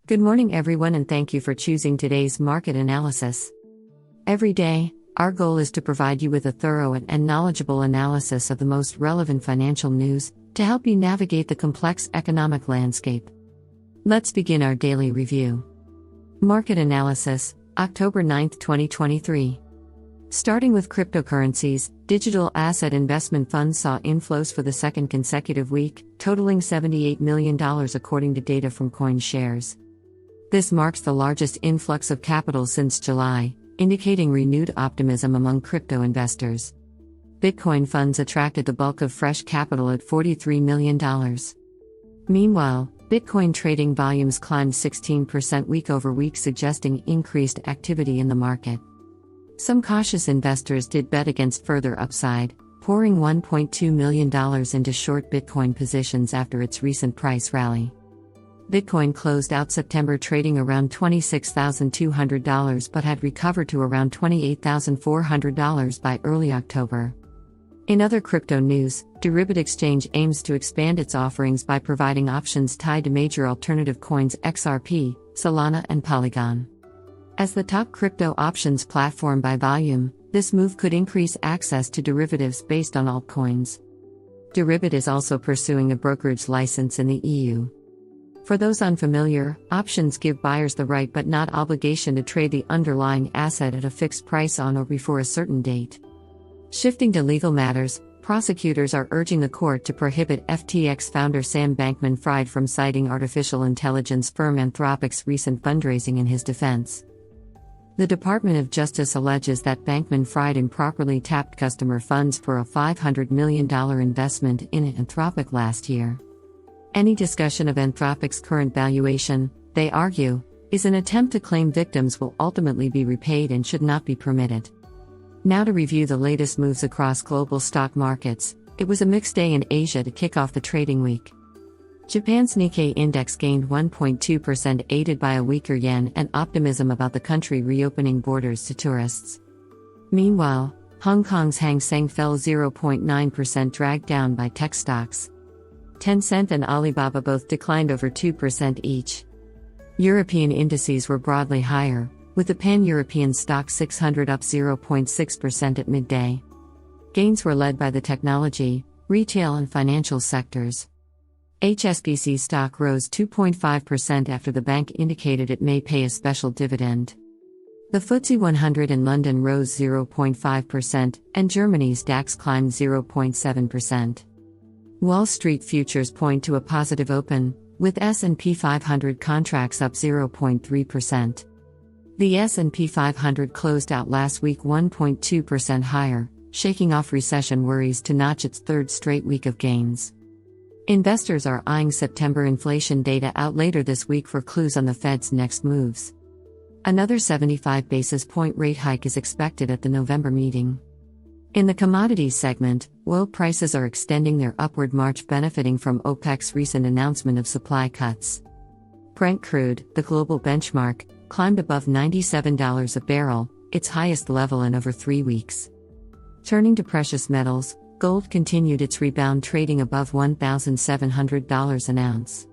Good morning, everyone, and thank you for choosing today's market analysis. Every day, our goal is to provide you with a thorough and knowledgeable analysis of the most relevant financial news to help you navigate the complex economic landscape. Let's begin our daily review. Market analysis, October 9, 2023. Starting with cryptocurrencies, digital asset investment funds saw inflows for the second consecutive week, totaling $78 million according to data from CoinShares. This marks the largest influx of capital since July, indicating renewed optimism among crypto investors. Bitcoin funds attracted the bulk of fresh capital at $43 million. Meanwhile, Bitcoin trading volumes climbed 16% week over week, suggesting increased activity in the market. Some cautious investors did bet against further upside, pouring $1.2 million into short Bitcoin positions after its recent price rally. Bitcoin closed out September trading around $26,200 but had recovered to around $28,400 by early October. In other crypto news, Deribit Exchange aims to expand its offerings by providing options tied to major alternative coins XRP, Solana, and Polygon. As the top crypto options platform by volume, this move could increase access to derivatives based on altcoins. Deribit is also pursuing a brokerage license in the EU. For those unfamiliar, options give buyers the right but not obligation to trade the underlying asset at a fixed price on or before a certain date. Shifting to legal matters, prosecutors are urging the court to prohibit FTX founder Sam Bankman-Fried from citing artificial intelligence firm Anthropic's recent fundraising in his defense. The Department of Justice alleges that Bankman-Fried improperly tapped customer funds for a $500 million investment in Anthropic last year. Any discussion of Anthropic's current valuation, they argue, is an attempt to claim victims will ultimately be repaid and should not be permitted. Now to review the latest moves across global stock markets. It was a mixed day in Asia to kick off the trading week. Japan's Nikkei index gained 1.2%, aided by a weaker yen and optimism about the country reopening borders to tourists. Meanwhile, Hong Kong's Hang Seng fell 0.9%, dragged down by tech stocks. Tencent and Alibaba both declined over 2% each. European indices were broadly higher, with the Pan-European Stock 600 up 0.6% at midday. Gains were led by the technology, retail and financial sectors. HSBC stock rose 2.5% after the bank indicated it may pay a special dividend. The FTSE 100 in London rose 0.5%, and Germany's DAX climbed 0.7%. Wall Street futures point to a positive open, with S&P 500 contracts up 0.3%. The S&P 500 closed out last week 1.2% higher, shaking off recession worries to notch its third straight week of gains. Investors are eyeing September inflation data out later this week for clues on the Fed's next moves. Another 75 basis point rate hike is expected at the November meeting. In the commodities segment, oil prices are extending their upward march, benefiting from OPEC's recent announcement of supply cuts. Brent crude, the global benchmark, climbed above $97 a barrel, its highest level in over 3 weeks. Turning to precious metals, gold continued its rebound, trading above $1,700 an ounce.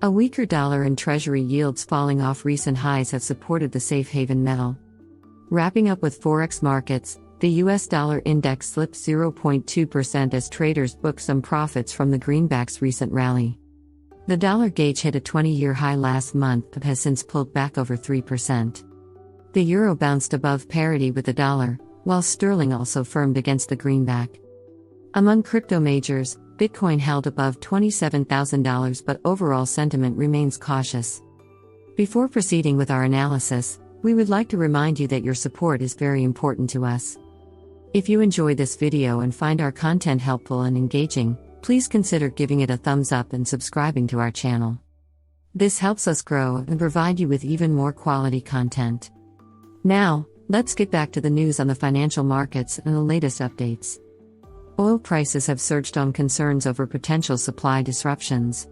A weaker dollar and treasury yields falling off recent highs have supported the safe haven metal. Wrapping up with forex markets, the US dollar index slipped 0.2% as traders booked some profits from the greenback's recent rally. The dollar gauge hit a 20-year high last month but has since pulled back over 3%. The euro bounced above parity with the dollar, while sterling also firmed against the greenback. Among crypto majors, Bitcoin held above $27,000, but overall sentiment remains cautious. Before proceeding with our analysis, we would like to remind you that your support is very important to us. If you enjoy this video and find our content helpful and engaging, please consider giving it a thumbs up and subscribing to our channel. This helps us grow and provide you with even more quality content. Now, let's get back to the news on the financial markets and the latest updates. Oil prices have surged on concerns over potential supply disruptions.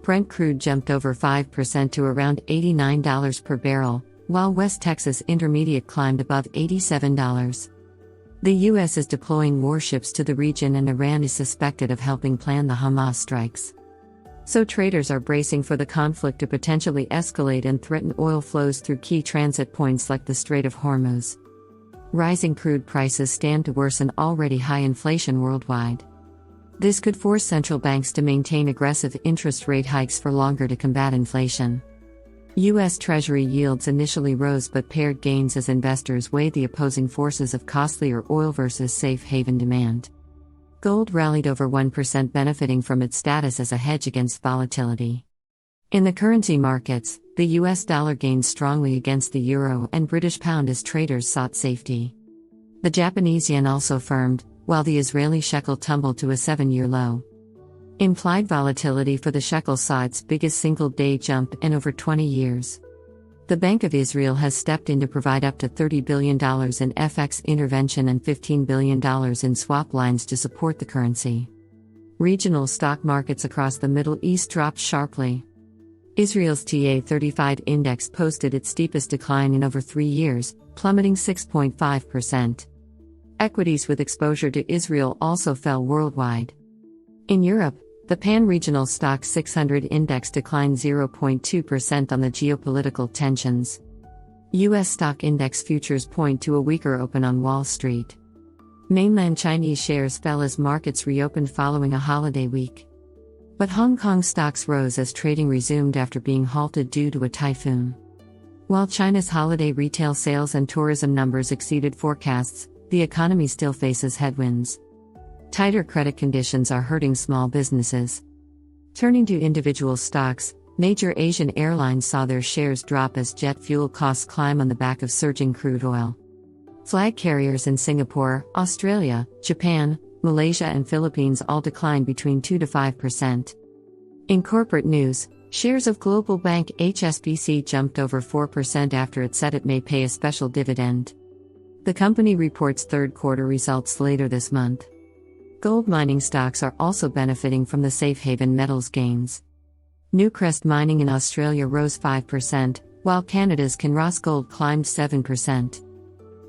Brent crude jumped over 5% to around $89 per barrel, while West Texas Intermediate climbed above $87. The U.S. is deploying warships to the region, and Iran is suspected of helping plan the Hamas strikes. So traders are bracing for the conflict to potentially escalate and threaten oil flows through key transit points like the Strait of Hormuz. Rising crude prices stand to worsen already high inflation worldwide. This could force central banks to maintain aggressive interest rate hikes for longer to combat inflation. U.S. Treasury yields initially rose but paired gains as investors weighed the opposing forces of costlier oil versus safe haven demand. Gold rallied over 1%, benefiting from its status as a hedge against volatility. In the currency markets, the US dollar gained strongly against the euro and British pound as traders sought safety. The Japanese yen also firmed, while the Israeli shekel tumbled to a 7-year low. Implied volatility for the shekel saw its biggest single-day jump in over 20 years. The Bank of Israel has stepped in to provide up to $30 billion in FX intervention and $15 billion in swap lines to support the currency. Regional stock markets across the Middle East dropped sharply. Israel's TA-35 index posted its steepest decline in over 3 years, plummeting 6.5%. Equities with exposure to Israel also fell worldwide. In Europe, the pan-regional stock 600 index declined 0.2% on the geopolitical tensions. U.S. stock index futures point to a weaker open on Wall Street. Mainland Chinese shares fell as markets reopened following a holiday week. But Hong Kong stocks rose as trading resumed after being halted due to a typhoon. While China's holiday retail sales and tourism numbers exceeded forecasts, the economy still faces headwinds. Tighter credit conditions are hurting small businesses. Turning to individual stocks, major Asian airlines saw their shares drop as jet fuel costs climb on the back of surging crude oil. Flag carriers in Singapore, Australia, Japan, Malaysia and Philippines all declined between 2 to 5%. In corporate news, shares of global bank HSBC jumped over 4% after it said it may pay a special dividend. The company reports third-quarter results later this month. Gold mining stocks are also benefiting from the safe haven metals gains. Newcrest Mining in Australia rose 5%, while Canada's Kinross Gold climbed 7%.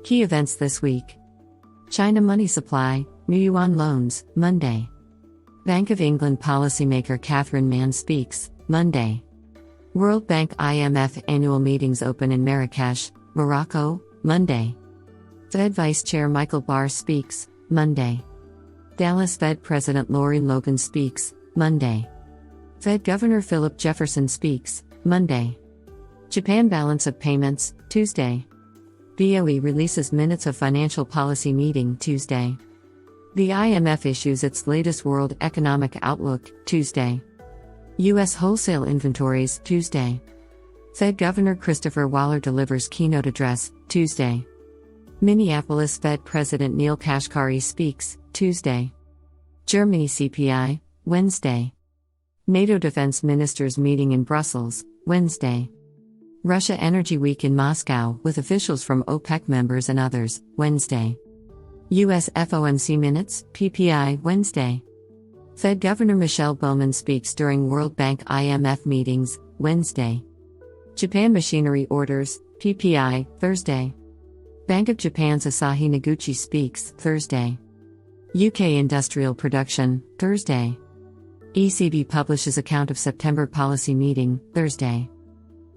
Key events this week: China money supply, new yuan loans, Monday. Bank of England policymaker Catherine Mann speaks, Monday. World Bank IMF annual meetings open in Marrakesh, Morocco, Monday. Fed Vice Chair Michael Barr speaks, Monday. Dallas Fed President Lori Logan speaks, Monday. Fed Governor Philip Jefferson speaks, Monday. Japan balance of payments, Tuesday. BOE releases minutes of financial policy meeting, Tuesday. The IMF issues its latest World Economic Outlook, Tuesday. U.S. wholesale inventories, Tuesday. Fed Governor Christopher Waller delivers keynote address, Tuesday. Minneapolis Fed President Neil Kashkari speaks, Tuesday. Germany CPI, Wednesday. NATO defense ministers meeting in Brussels, Wednesday. Russia Energy Week in Moscow with officials from OPEC members and others, Wednesday. U.S. FOMC minutes, PPI, Wednesday. Fed Governor Michelle Bowman speaks during World Bank IMF meetings, Wednesday. Japan machinery orders, PPI, Thursday. Bank of Japan's Asahi Noguchi speaks, Thursday. UK industrial production, Thursday. ECB publishes account of September policy meeting, Thursday.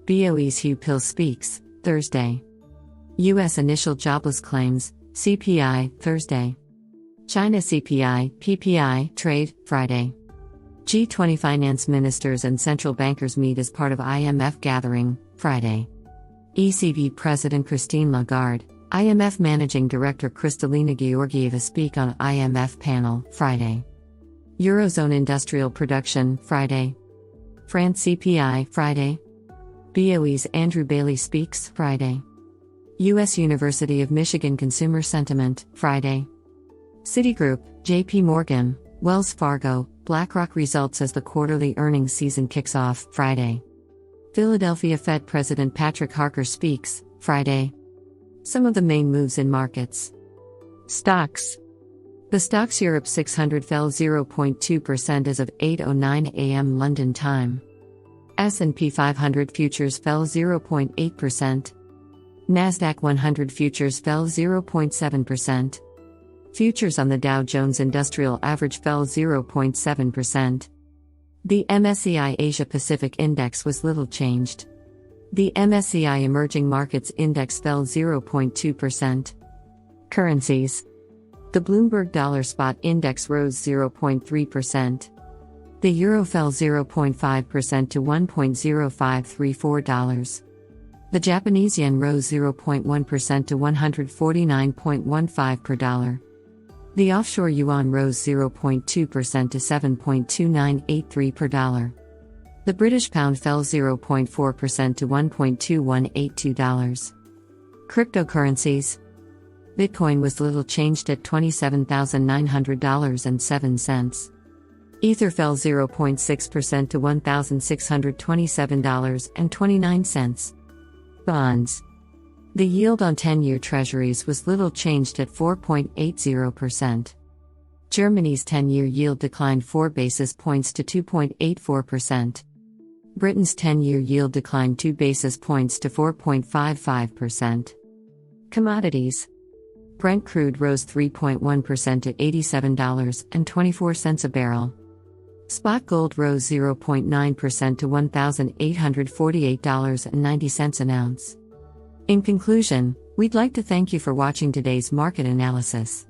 BOE's Hugh Pill speaks, Thursday. U.S. initial jobless claims, CPI, Thursday. China CPI, PPI, trade, Friday. G20 finance ministers and central bankers meet as part of IMF gathering, Friday. ECB President Christine Lagarde, IMF Managing Director Kristalina Georgieva speak on IMF panel, Friday. Eurozone industrial production, Friday. France CPI, Friday. BOE's Andrew Bailey speaks, Friday. U.S. University of Michigan Consumer Sentiment, Friday. Citigroup, JP Morgan, Wells Fargo, BlackRock results as the quarterly earnings season kicks off, Friday. Philadelphia Fed President Patrick Harker speaks, Friday. Some of the main moves in markets. Stocks. The Stoxx Europe 600 fell 0.2% as of 8:09 a.m. London time. S&P 500 futures fell 0.8%. Nasdaq 100 futures fell 0.7%. Futures on the Dow Jones Industrial Average fell 0.7%. The MSCI Asia Pacific Index was little changed. The MSCI Emerging Markets Index fell 0.2%. Currencies. The Bloomberg Dollar Spot Index rose 0.3%. The Euro fell 0.5% to $1.0534. The Japanese yen rose 0.1% to 149.15 per dollar. The offshore yuan rose 0.2% to 7.2983 per dollar. The British pound fell 0.4% to $1.2182. Cryptocurrencies. Bitcoin was little changed at $27,900.07. Ether fell 0.6% to $1,627.29. Bonds. The yield on 10-year treasuries was little changed at 4.80%. Germany's 10-year yield declined 4 basis points to 2.84%. Britain's 10-year yield declined 2 basis points to 4.55%. Commodities. Brent crude rose 3.1% to $87.24 a barrel. Spot gold rose 0.9% to $1,848.90 an ounce. In conclusion, we'd like to thank you for watching today's market analysis.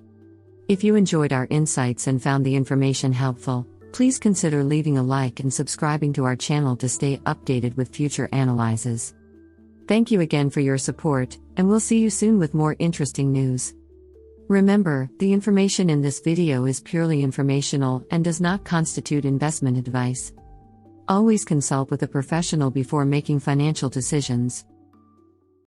If you enjoyed our insights and found the information helpful, please consider leaving a like and subscribing to our channel to stay updated with future analyses. Thank you again for your support, and we'll see you soon with more interesting news. Remember, the information in this video is purely informational and does not constitute investment advice. Always consult with a professional before making financial decisions.